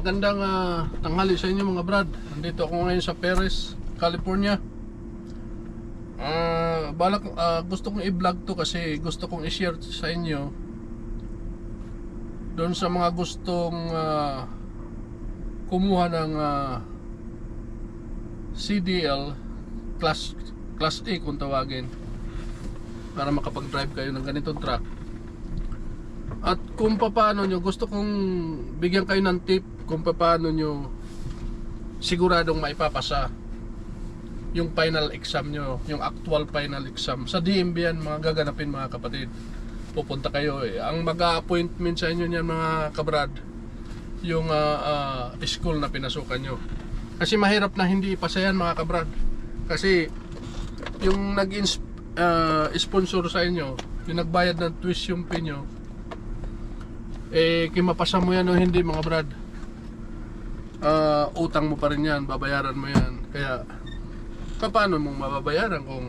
Magandang tanghali sa inyo mga brad. Nandito ako ngayon sa Perez, California. Gusto kong i-vlog to kasi gusto kong i-share sa inyo doon sa mga gustong kumuha ng CDL Class A kung tawagin, para makapag-drive kayo ng ganitong truck. At kung paano nyo, gusto kong bigyan kayo ng tip kung paano nyo siguradong maipapasa yung final exam nyo, yung actual final exam. Sa DMV yan mga gaganapin mga kapatid. Pupunta kayo ang mag-a-appointment sa inyo niyan mga kabrad, yung school na pinasukan nyo. Kasi mahirap na hindi ipasa yan mga kabrad. Kasi yung nag-sponsor sa inyo, yung nagbayad ng tuition fee nyo, kimapasa mo yan o hindi mga brad, utang mo pa rin yan, babayaran mo yan. Kaya paano mong mababayaran kung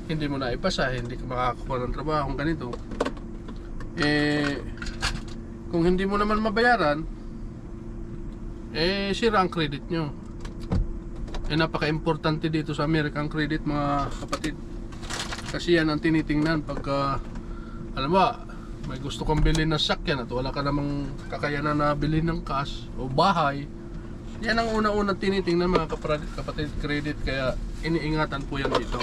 hindi mo na ipasa, hindi ka makakakuha ng trabaho ganito? Kung hindi mo naman mabayaran, sira ang credit nyo. Napaka-importante dito sa American credit mga kapatid, kasi yan ang tinitingnan pagka alam ba, may gusto kang bilhin na sakyan at wala ka namang kakayanan na bilhin ng cash o bahay. Yan ang una-unang tinitingnan mga kapatid, credit. Kaya iniingatan po yan dito.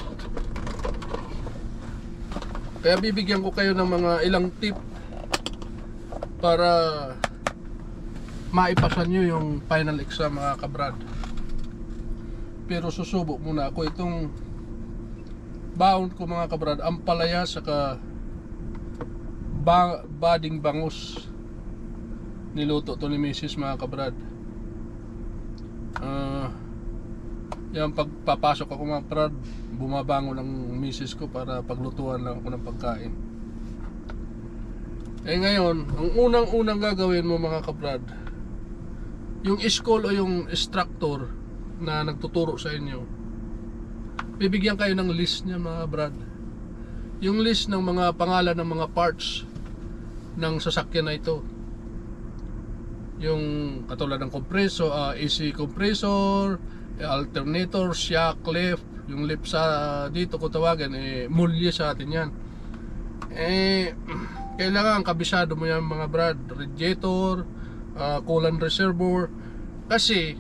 Kaya bibigyan ko kayo ng mga ilang tip para maipasa nyo yung final exam mga kabrad. Pero susubok muna ako itong baon ko mga kabrad, ampalaya saka bading bangus. Niluto to ni Mrs. mga kabrad. Yan, pagpapasok ako mga kabrad, bumabango ng Mrs. ko para paglutuan lang ako ng pagkain. Ngayon, ang unang gagawin mo mga kabrad, yung school o yung instructor na nagtuturo sa inyo, bibigyan kayo ng list niya mga brad. Yung list ng mga pangalan ng mga parts ng sasakyan na ito, yung katulad ng compressor, AC compressor, alternator, shock, lift. Yung lift sa dito kung tawagan, mulye sa atin yan. Kailangan kabisado mo yan mga brad. Radiator, coolant reservoir, kasi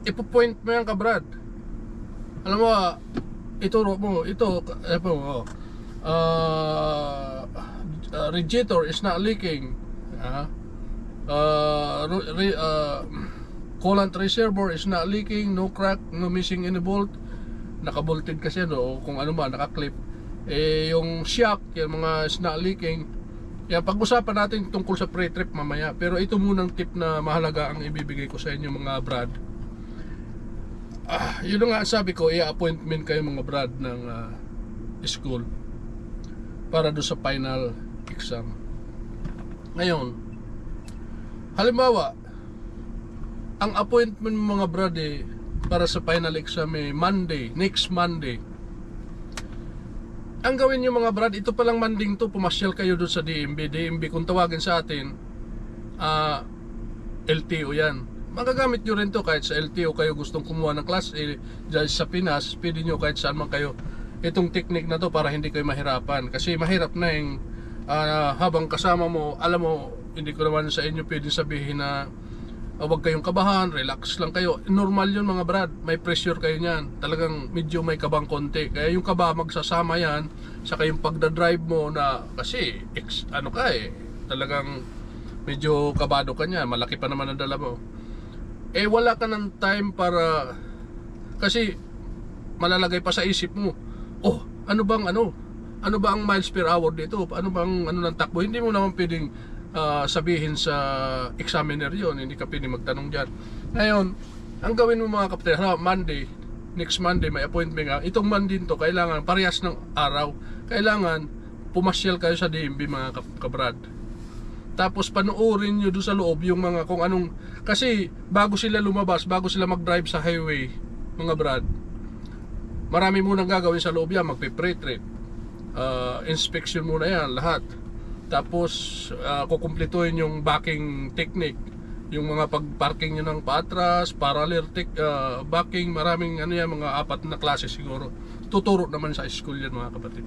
ipo-point mo yan kabrad. Alam mo, ituro mo ito, radiator is not leaking, coolant reservoir is not leaking, no crack, no missing any bolt, nakabolted kasi no, kung ano ba, nakaklip. Yung shock, yung mga is not leaking. Yan, pag-usapan natin tungkol sa pre-trip mamaya. Pero ito munang tip na mahalaga ang ibibigay ko sa inyo mga brad. Yun nga sabi ko, i-appointment kayo mga brad ng school para do sa final exam. Ngayon, halimbawa, ang appointment mga brad para sa final exam Monday, next Monday. Ang gawin nyo mga brad, ito palang Monday to, pumasyal kayo doon sa DMV kung tawagin sa atin, LTO yan. Magagamit nyo rin to kahit sa LTO kayo gustong kumuha ng class A dahil sa Pinas, pwede nyo kahit saan man kayo itong technique na to para hindi kayo mahirapan. Kasi mahirap na yung habang kasama mo, alam mo, hindi ko naman sa inyo pwede sabihin na huwag kayong kabahan, relax lang kayo. Normal yun mga brad, may pressure kayo nyan. Talagang medyo may kabang konti. Kaya yung kaba magsasama yan, saka yung pagdadrive mo na, kasi talagang medyo kabado ka niya, malaki pa naman ang dala mo. Wala ka ng time para, kasi malalagay pa sa isip mo, ano ba ang miles per hour dito, ano bang ng takbo. Hindi mo naman pwedeng sabihin sa examiner yon, hindi ka pwedeng magtanong dyan. Ngayon, ang gawin mo mga kapatid, Monday, next Monday may appointment ka. Itong Monday to, kailangan parehas ng araw, kailangan pumasyal kayo sa DMV mga kabrad. Tapos panoorin nyo doon sa loob yung mga kung anong, kasi bago sila lumabas, bago sila mag-drive sa highway mga brad, marami munang gagawin sa loob yan. Magpe-pre-trip, inspection muna yan lahat. Tapos kukumpletuhin yung backing technique, Yung mga pag-parking nyo ng paatras, parallel backing, maraming ano yan, mga 4 na klase siguro. Tuturo naman sa school yan mga kapatid.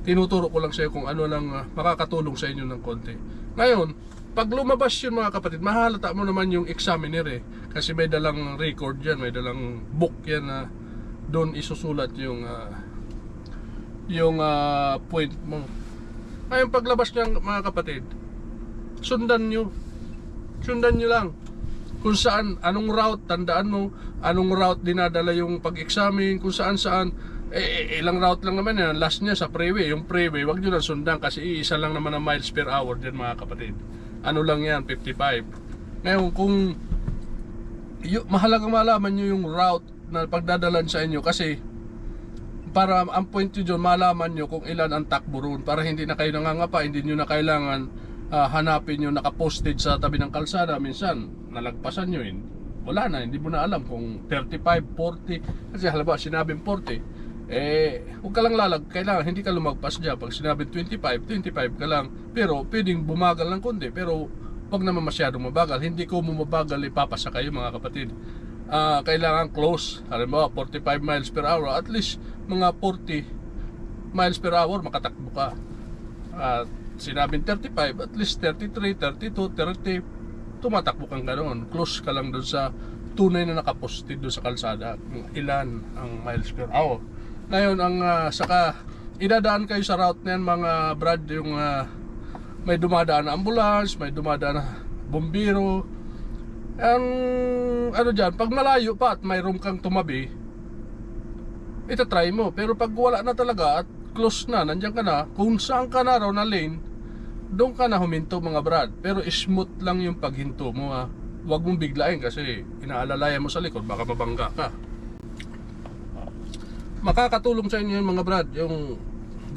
Tinuturo ko lang sa iyo kung ano lang makakatulong sa inyo ng konti. Ngayon, pag lumabas yun mga kapatid, mahalata mo naman yung examiner eh. Kasi may dalang record yan, may dalang book yan na doon isusulat yung point mo. Ngayon paglabas ng mga kapatid, sundan nyo lang kung saan, anong route, tandaan mo anong route dinadala yung pag-examine, kung saan ilang route lang naman yan. Last niya sa freeway, yung freeway wag nyo lang sundan kasi iisa lang naman ang miles per hour dyan mga kapatid. Ano lang yan, 55. Ngayon kung mahalagang malaman nyo yung route na pagdadalan sa inyo, kasi para ang point nyo dyan, malaman nyo kung ilan ang takbo roon, para hindi na kayo nangangapa, hindi nyo na kailangan hanapin yung nakaposted sa tabi ng kalsada. Minsan nalagpasan nyo yun, wala na, hindi mo na alam kung 35, 40. Kasi halimbawa sinabing 40, huwag ka lang kailangan hindi ka lumagpas dyan. Pag sinabing 25 ka lang, pero pwedeng bumagal ng kundi, pero huwag naman masyadong mabagal. Hindi ko mabagal, ipapasa kayo mga kapatid. Kailangan close, halimbawa 45 miles per hour, at least mga 40 miles per hour makatakbo ka. Sinabing 35, at least 33, 32, 30, tumatakbo kang ganoon. Close ka lang doon sa tunay na nakaposted doon sa kalsada kung ilan ang miles per hour. Ngayon, saka idadaan kayo sa route na yan mga brad, yung may dumadaan na ambulance, may dumadaan na bombero. Ano dyan, pag malayo pa at mayroon kang tumabi, itatry mo. Pero pag wala na talaga at close na, nandiyan ka na, kung saan ka na raw na lane, doon ka na huminto mga brad. Pero smooth lang yung paghinto mo ha. Huwag mong biglain kasi inaalalayan mo sa likod, baka mabangga ka. Makakatulong sa inyo yung mga brad, yung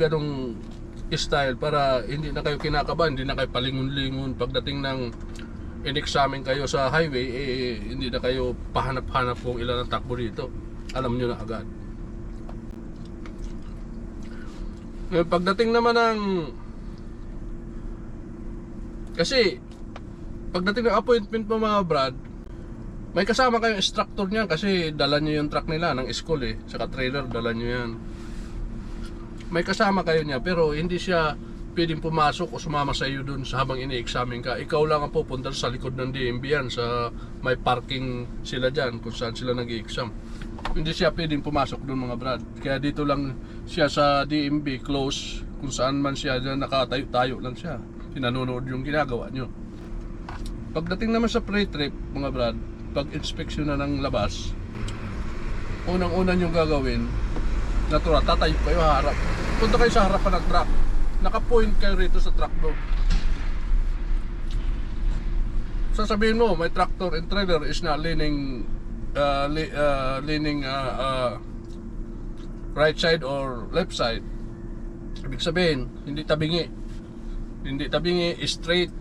ganong style, para hindi na kayo kinakabahan, hindi na kayo palingon-lingon pagdating ng in-examine kayo sa highway, hindi na kayo pahanap-hanap kung ilan ang takbo dito. Alam nyo na agad. Ngayon, pagdating naman ng pagdating ng appointment mo mga brad, may kasama kayong instructor niyan kasi dala nyo yung truck nila ng school saka trailer, dala nyo yan. May kasama kayo niya, pero hindi siya pwedeng pumasok o sumama sa iyo dun sa habang ini-examine ka. Ikaw lang ang pupunta sa likod ng DMV yan, sa may parking sila dyan kung saan sila nag-i-exam. Hindi siya pwedeng pumasok dun mga brad. Kaya dito lang siya sa DMV, close, kung saan man siya dyan, nakatayo-tayo lang siya. Pinanonood yung ginagawa nyo. Pagdating naman sa pre-trip mga brad, pag inspeksyon na ng labas, unang-una nyo gagawin, natural, tatayo kayo harap. Punta kayo sa harapan ng truck, naka-point kayo rito sa truck mo. Sasabihin mo, my tractor and trailer is not leaning right side or left side. Ibig sabihin, hindi tabingi, straight.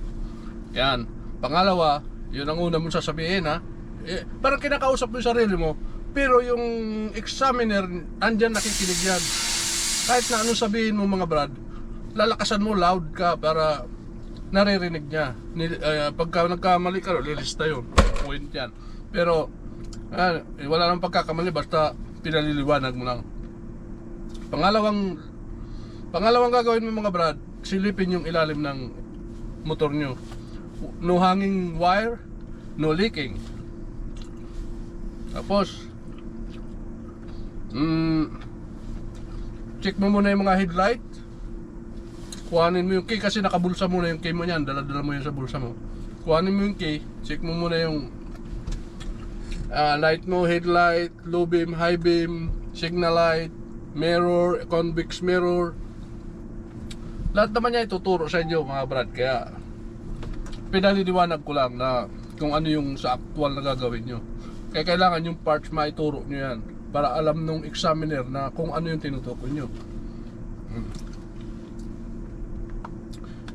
Yan. Pangalawa, yun ang una mong sasabihin ha. Parang kinakausap mo yung sarili mo, pero yung examiner andyan nakikinig yan. Kahit na anong sabihin mo mga brad, lalakasan mo, loud ka para naririnig niya. Pagka nagkamali ka, lilista yun, point yan. Pero wala nang pagkakamali, basta pinaliliwanag mo lang. Pangalawang gagawin mo mga brad, silipin yung ilalim ng motor nyo. No hanging wire, no leaking. Tapos check mo muna yung mga headlight. Kuhanin mo yung key kasi nakabulsa muna yung key mo niyan, dala-dala mo yun sa bulsa mo. Kuhanin mo yung key, check mo muna yung light mo, headlight, low beam, high beam, signal light, mirror, convex mirror. Lahat naman niya ituturo sa inyo mga brad. Kaya pinaliliwanag ko lang na kung ano yung sa actual na gagawin nyo. Kaya kailangan yung parts maituro nyo yan para alam nung examiner na kung ano yung tinutukoy nyo.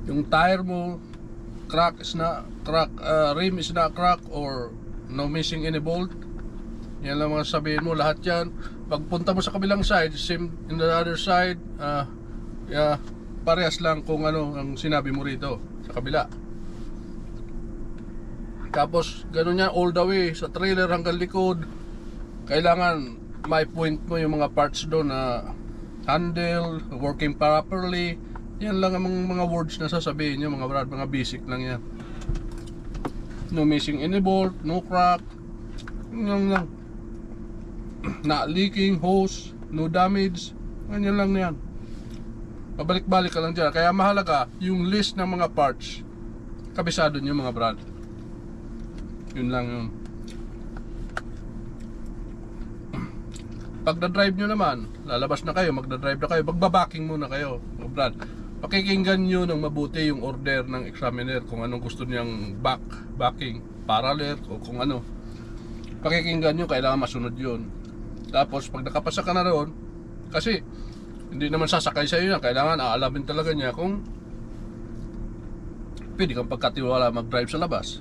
Yung tire mo rim is not crack or no missing any bolt. Yan lang mga sabihin mo, lahat yan. Pagpunta mo sa kabilang side, same in the other side, parehas lang kung ano ang sinabi mo rito sa kabila. Tapos ganun yan all the way sa trailer hanggang likod. Kailangan may point mo yung mga parts doon na handle, working properly. Yan lang ang mga words na sasabihin nyo mga brad, mga basic lang yan. No missing any bolt, no crack, yan lang. Not leaking, hose, no damage, ganyan lang yan. Pabalik-balik ka lang dyan. Kaya mahalaga yung list ng mga parts, kabisado nyo mga brad. Yun lang yun. Pag na-drive nyo naman, lalabas na kayo, magna-drive na kayo, magbabaking muna kayo mga brad. Pakikinggan nyo ng mabuti yung order ng examiner kung anong gusto niyang backing, parallel o kung ano. Pakikinggan nyo, kailangan masunod yun. Tapos pag nakapasa ka na roon, kasi hindi naman sasakay sa iyo yan, kailangan aalamin talaga niya kung pwede kang pagkatiwala mag-drive sa labas.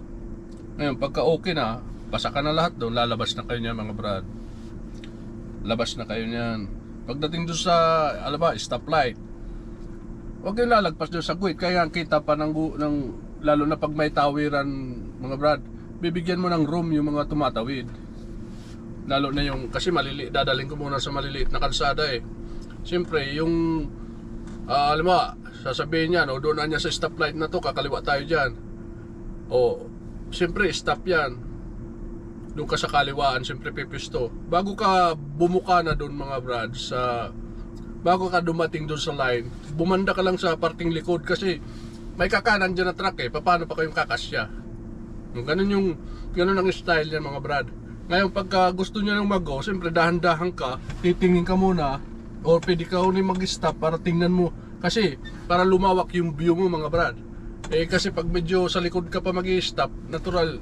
Ngayon pagka okay na, pasa ka na lahat doon, lalabas na kayo niya mga brad. Labas na kayo niyan. Pagdating doon sa stoplight, huwag kayong lalagpas doon sa guide. Kaya kita pa ng lalo na pag may tawiran mga brad, bibigyan mo ng room yung mga tumatawid. Lalo na yung, kasi dadaling ko muna sa maliliit na kalsada eh. Siyempre yung alam mo, sasabihin niya, no, doon na niya sa stoplight na to, kakaliwa tayo dyan. O, siyempre stop yan. Doon ka sa kaliwaan, siyempre pipisto. Bago ka bumuka na doon mga brad, bago ka dumating doon sa line, bumanda ka lang sa parting likod kasi may kakanan dyan na truck eh. Paano pa kayong kakasya? Ganun ang style yan mga brad. Ngayon pagka gusto niya nang mag-go, siyempre dahan-dahan ka, titingin ka muna, o pwede ka ulit mag-stop para tingnan mo. Kasi para lumawak yung view mo mga brad. Eh kasi pag medyo sa likod ka pa mag-i-stop, natural,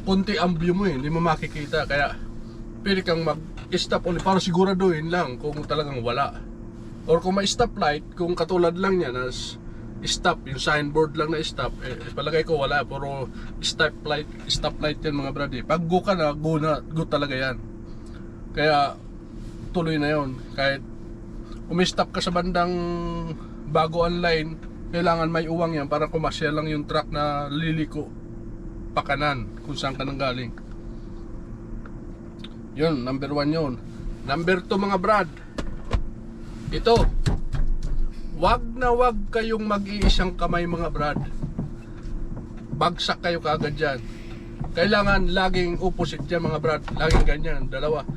konti ang view mo eh, hindi mo makikita. Kaya pwede kang mag-stop ulit para siguraduhin lang kung talagang wala. Or kung may stoplight, kung katulad lang niya na stop, yung signboard lang na stop, palagay ko wala, puro stoplight yan mga brad eh. Pag go ka na, go talaga yan. Kaya tuloy na yon. Kahit umistop ka sa bandang bago ang line, kailangan may uwang yan para kumasya lang yung truck na liliko pakanan kung saan ka nang galing. Yun, number 1 yun. Number 2 mga brad, ito, wag kayong mag-iisang kamay mga brad. Bagsak kayo kaagad dyan. Kailangan laging opposite dyan mga brad. Laging ganyan, dalawa.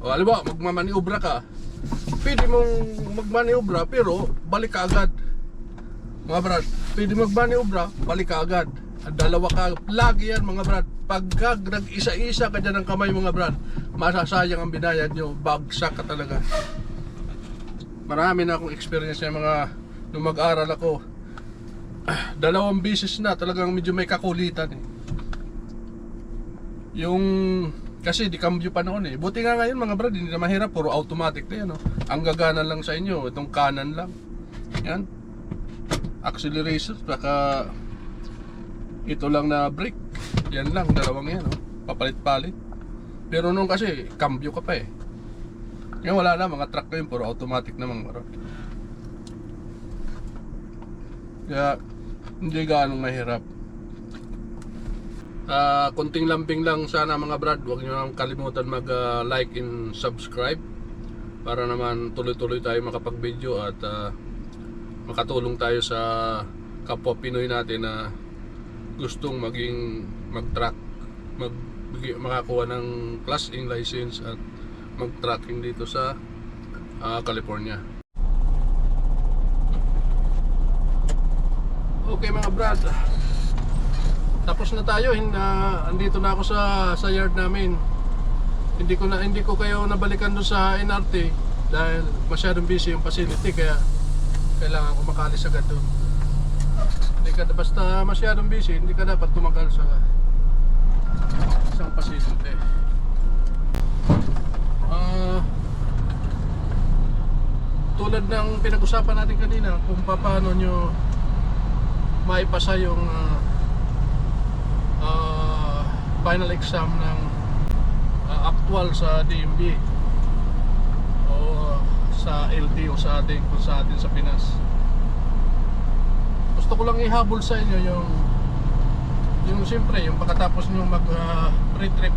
O alam mo, magmamaniobra ka, pwede mong magmaniobra pero balik ka agad mga brad. Pwede magmaniobra, balik ka agad. Dalawa ka, lagi yan mga brad. Pagka nag-isa-isa ka dyan ng kamay mga brad, masasayang ang binayad nyo, bagsak ka talaga. Marami na akong experience na mga nung mag-aral ako, 2 beses na talagang medyo may kakulitan eh. Yung kasi di cambio pa noon eh. Buti nga ngayon mga brad, hindi na mahirap, puro automatic na yan, no? Ang gagana lang sa inyo, itong kanan lang. Yan. Acceleration, baka ito lang na brake. Yan lang, dalawang yan, no? Papalit-palit. Pero nung kasi, cambio ka pa eh. Ngayon wala na, mga truck na yun, puro automatic na mga brad. Kaya, hindi ganong mahirap. Konting lambing lang sana mga brad. Huwag nyo nang kalimutan mag-like and subscribe para naman tuloy-tuloy tayo makapag-video at makatulong tayo sa kapwa Pinoy natin na gustong mag-truck, makakuha ng Class A license at mag-trucking dito sa California. Okay mga brad, tapos na tayo. Andito na ako sa yard namin. Hindi ko kayo nabalikan doon sa NRT dahil masyadong busy yung facility, kaya kailangan ko makalis agad doon. Basta masyadong busy, hindi ka dapat tumagal sa isang facility. Tulad ng pinag-usapan natin kanina kung paano nyo maipasa yung final exam ng actual sa DMV o sa LTO sa atin sa Pinas. Gusto ko lang ihabol sa inyo yung siyempre, yung pagkatapos nyo mag pre-trip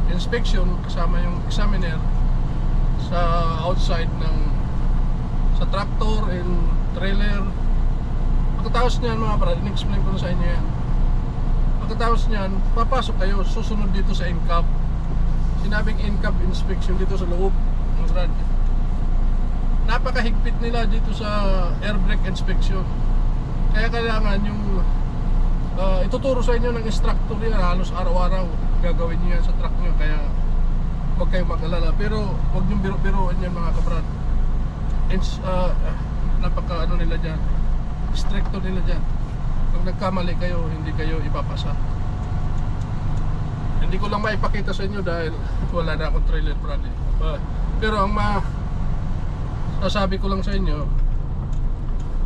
inspection kasama yung examiner sa outside ng sa tractor and trailer. Pagkatapos niyan mga brad, in-explain ko na sa inyo yan. Pagkatapos niyan, papasok kayo, susunod dito sa in-cab. Sinabing in-cab inspection dito sa loob mga brad. Napakahigpit nila dito sa air brake inspection. Kaya kailangan yung ituturo sa inyo ng instructor yan, halos araw-araw gagawin nyo yan sa truck nyo. Kaya huwag kayong mag-alala, pero huwag nyo biro-biroan yan mga kabrad. Napaka ano nila dyan, stricto nila dyan. Pag nagkamali kayo, hindi kayo ipapasa. Hindi ko lang maipakita sa inyo dahil wala na akong trailer brad eh. Pero ang sasabi ko lang sa inyo,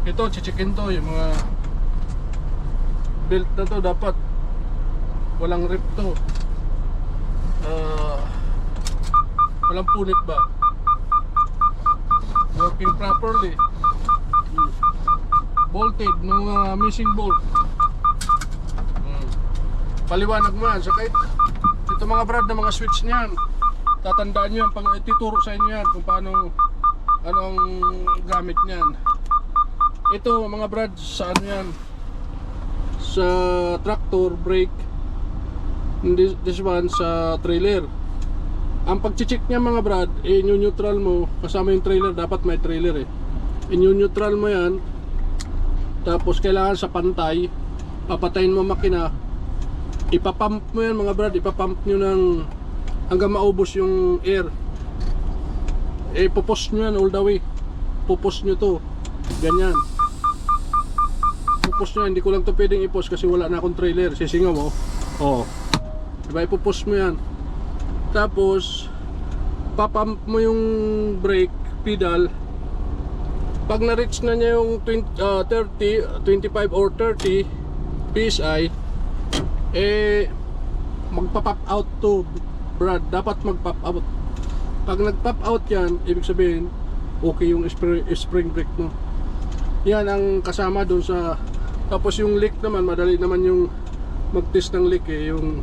ito chichikin to, yung mga belt na to dapat walang rip to, walang punit ba, working properly, bolted, no missing bolt. Paliwanag mo yan. So kahit ito mga brad na mga switch niyan, tatandaan nyo yan, pag ituturo sa inyo yan kung paano, anong gamit niyan. Ito mga brad, sa ano yan, sa tractor, brake. This one sa trailer. Ang pag-check niya mga brad, neutral mo, kasama yung trailer, dapat may trailer eh. Neutral mo yan, tapos kailangan sa pantay, papatayin mo makina, ipapump mo yan mga brad, ipapump nyo ng hanggang maubos yung air. Pupos nyo yan all the way, pupos nyo to, ganyan. Pupos nyo, hindi ko lang to pwedeng ipos kasi wala na akong trailer, sisingaw mo. Diba, ipupos mo yan. Tapos papump mo yung brake pedal. Pag na-reach na niya yung 25 or 30 PSI, magpa-pop out to brad. Dapat mag-pop out. Pag nag-pop out yan, ibig sabihin okay yung spring brake mo. Yan ang kasama doon sa. Tapos yung leak naman, madali naman yung mag-test ng leak eh, yung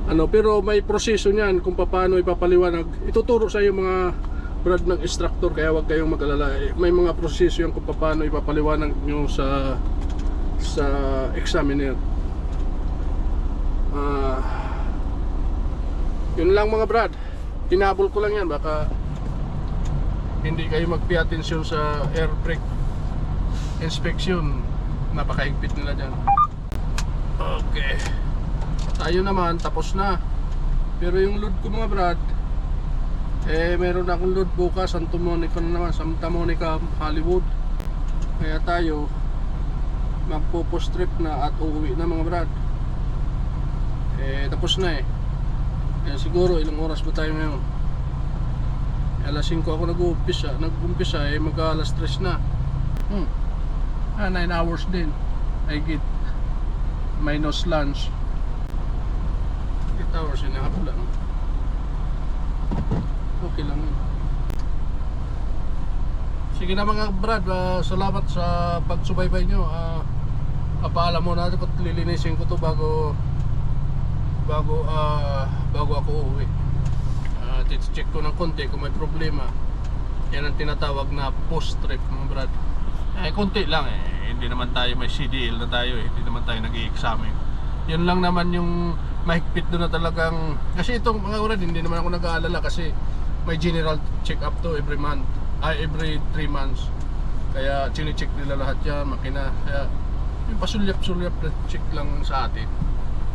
ano, pero may proseso niyan kung paano ipapaliwanag. Ituturo sa iyo mga brad ng instructor, kaya wag kayong mag-alala. May mga proseso yan kung paano ipapaliwanag nyo sa examiner. Yun lang mga brad, tinabol ko lang yan, baka hindi kayo magpay atensyon sa air brake inspection. Napakahigpit nila dyan. Okay, tayo naman tapos na. Pero yung load ko mga brad, meron na akong load bukas, Santa Monica na naman, Santa Monica, Hollywood. Kaya tayo magpo-post trip na at uuwi na mga brad. Tapos na siguro ilang oras ba tayo ngayon? Alas 5 ako nag-umpisa, mag alas 3 na. 9 hours din I get minus lunch. 8 hours yun ako lang. Okay lang yun. Sige na mga brad, salamat sa pagsubaybay nyo. Paalam mo natin kung lilinisin ko to bago ako uuwi. Check ko ng konti kung may problema. Yan ang tinatawag na post trip mga brad. Konti lang hindi naman tayo may CDL na tayo hindi naman tayo nag-i-examine. Yun lang naman yung mahigpit doon na talagang, kasi itong mga brad hindi naman ako nag-aalala kasi may general check up to every month, every 3 months. Kaya chine-check nila lahat yan, makina. Kaya yung pasulyap-sulyap na check lang sa atin.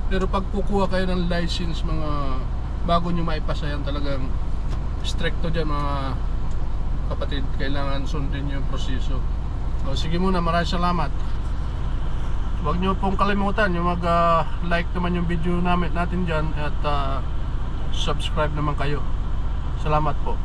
Pero pag kukuha kayo ng license mga bago nyo maipasa yan, talagang stricto dyan mga kapatid. Kailangan sundin yung proseso. Sige muna, maraming salamat. Huwag nyo pong kalimutan yung mag-like naman yung video natin dyan at subscribe naman kayo. Salamat po.